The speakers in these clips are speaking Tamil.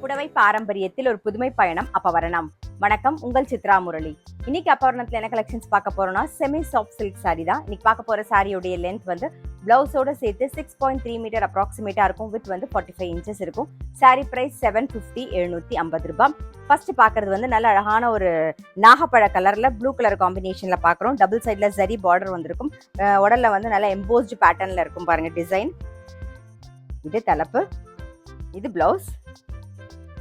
புடவை பாரம்பரியத்தில் ஒரு புதுமை பயணம் அப்பவரணம். வணக்கம், உங்கள் சித்ரா முரளி. இன்னைக்கு அப்பவரணத்துல என்ன கலெக்ஷன்ஸ் பார்க்க போறோம்னா செமி சாஃப்ட் சில்க் சாரி தான். இன்னைக்கு பார்க்க போற சாரியோடைய லென்த் வந்து பிளவுஸோட சேர்த்து 6.3 மீட்டர் அப்ராக்சிமேட்டா இருக்கும். வித் வந்து 45 இன்ச்சஸ் இருக்கும். சாரி பிரைஸ் 750 750 ரூபாய். ஃபர்ஸ்ட் பாக்குறது வந்து நல்ல அழகான ஒரு நாகப்பழ கலர்ல ப்ளூ கலர் காம்பினேஷன்ல பாக்குறோம். டபுள் சைட்ல ஜரி பார்டர் வந்திருக்கும். உடல்ல வந்து நல்ல எம்போஸ்டு பேட்டர்ன்ல இருக்கும் பாருங்க டிசைன். இது தலைப்பு, இது பிளவுஸ்.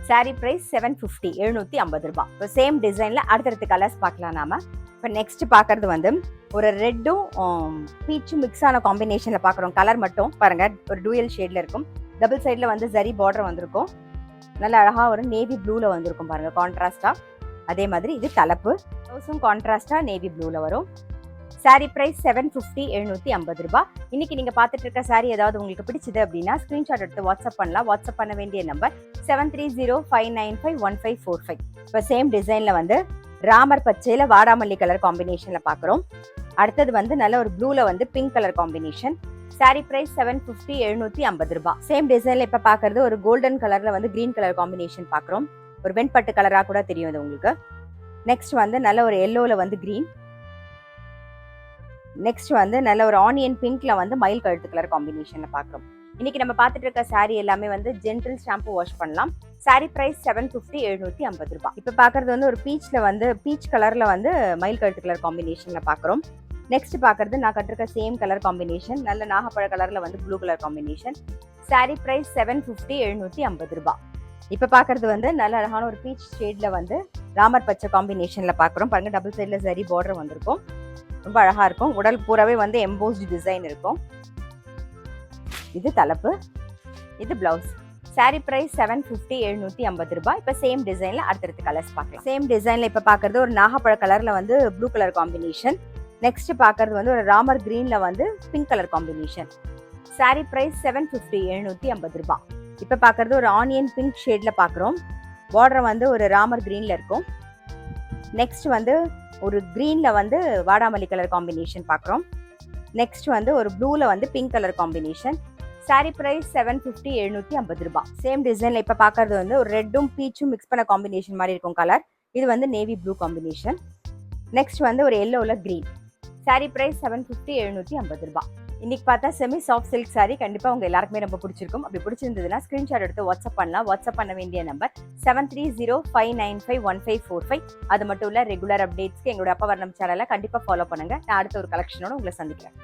சாரி பிரைஸ் 750 750 ரூபாய். இப்போ சேம் டிசைன்ல அடுத்தடுத்த கலர்ஸ் பார்க்கலாம் நாம. இப்போ நெக்ஸ்ட் பார்க்கறது வந்து ஒரு ரெட்டும் பீச்சும் மிக்ஸ் ஆன காம்பினேஷன்ல பார்க்குறோம். கலர் மட்டும் பாருங்க ஒரு டூயல் ஷேட்ல இருக்கும். டபுள் சைட்ல வந்து ஜரி பார்டர் வந்திருக்கும். நல்ல அழகா ஒரு நேவி ப்ளூல வந்திருக்கும் பாருங்க கான்ட்ராஸ்டா. அதே மாதிரி இது தலைப்பு, ப்ளவுஸும் கான்ட்ராஸ்டா நேவி ப்ளூல வரும். சாரி பிரைஸ் 750 750 ரூபாய். இன்னைக்கு நீங்க பார்த்துட்டு இருக்க சாரி ஏதாவது உங்களுக்கு பிடிச்சது அப்படின்னா ஸ்கிரீன்ஷாட் எடுத்து வாட்ஸ்அப் பண்ணலாம். வாட்ஸ்அப் பண்ண வேண்டிய நம்பர் 7305951545. இப்போ சேம் டிசைன்ல வந்து ராமர் பச்சையில வாடாமல்லி கலர் காம்பினேஷன்ல பாக்குறோம். அடுத்தது வந்து நல்ல ஒரு ப்ளூல வந்து pink colour combination. Sari price 750 750 ரூபாய். சேம் டிசைன்ல இப்ப பாக்குறது ஒரு கோல்டன் கலர்ல வந்து கிரீன் கலர் காம்பினேஷன் பாக்குறோம். ஒரு வெண்பட்டு கலரா கூட தெரியும் இது உங்களுக்கு. நெக்ஸ்ட் வந்து நல்ல ஒரு எல்லோல வந்து கிரீன். நெக்ஸ்ட் வந்து நல்ல ஒரு ஆனியன் பிங்க்ல வந்து மயில் கழுத்து கலர் காம்பினேஷன்ல பாக்குறோம். இன்னைக்கு நம்ம பார்த்துட்டு இருக்க சாரி எல்லாமே வந்து ஜென்டில் ஷாம்பு வாஷ் பண்ணலாம். சாரி பிரைஸ் 750 750 ரூபாய். இப்ப பாக்குறது வந்து ஒரு பீச்ல வந்து பீச் கலர்ல வந்து மயில் கழுத்து கலர் காம்பினேஷன்ல பாக்குறோம். நெக்ஸ்ட் பாக்குறது நான் கட்டிருக்க சேம் கலர் காம்பினேஷன், நல்ல நாகப்பழ கலர்ல வந்து blue colour combination. Sari price 750 750 ரூபாய். இப்ப பாக்குறது வந்து நல்ல அழகான ஒரு பீச் ஷேட்ல வந்து ராமர் பச்சை காம்பினேஷன்ல பாக்குறோம். பாருங்க டபுள் சைட்ல சரி பார்டர் வந்திருக்கும். ரொம்ப அழகா இருக்கும். உடல் பூராவே வந்து எம்போஸ்டு டிசைன் இருக்கும். இது தலைப்பு, இது பிளவுஸ். சாரி பிரைஸ் 750 750 ரூபாய். இப்ப சேம் டிசைன்ல அடுத்தடுத்த கலர்ஸ் பார்க்கலாம். சேம் டிசைன்ல இப்ப பாக்குறது ஒரு நாகப்பழ கலர்ல வந்து ப்ளூ கலர் காம்பினேஷன். நெக்ஸ்ட் பாக்குறது வந்து ஒரு ராமர் கிரீன்ல வந்து pink colour combination. Sari price 750 750 ரூபாய். இப்ப பாக்குறது ஒரு ஆனியன் பிங்க் ஷேட்ல பாக்குறோம். பார்டர் வந்து ஒரு ராமர் கிரீன்ல இருக்கும். நெக்ஸ்ட் வந்து ஒரு கிரீன்ல வந்து வாடாமல்லி கலர் காம்பினேஷன் பாக்குறோம். நெக்ஸ்ட் வந்து ஒரு ப்ளூல வந்து pink colour combination. Sari price 750 750 ரூபாய். சேம் டிசைன்ல இப்ப பாக்குறது வந்து ஒரு ரெட்டும் பீச்சும் மிக்ஸ் பண்ண காம்பினேஷன் மாதிரி இருக்கும் கலர். இது வந்து நேவி ப்ளூ காம்பினேஷன். நெக்ஸ்ட் வந்து ஒரு எல்லோல கிரீன். சாரி பிரைஸ் 750 750 ரூபாய். இன்னைக்கு பார்த்தா செமி சாஃப்ட் சில்க் சாரி கண்டிப்பா உங்க எல்லாருக்குமே ரொம்ப பிடிச்சிருக்கும். அப்படி பிடிச்சிருந்ததுன்னா ஸ்கிரீன்ஷாட் எடுத்து வாட்ஸ்அப் பண்ணலாம். வாட்ஸ்அப் பண்ண வேண்டிய நம்பர் 7305951545. அது மட்டும் இல்ல ரெகுலர் அப்டேட்ஸ்க்கு எங்களோட அப்பவரணம் சேனலை கண்டிப்பா ஃபாலோ பண்ணுங்க. நான் அடுத்த ஒரு கலெக்ஷனோட உங்களை சந்திக்கிறேன்.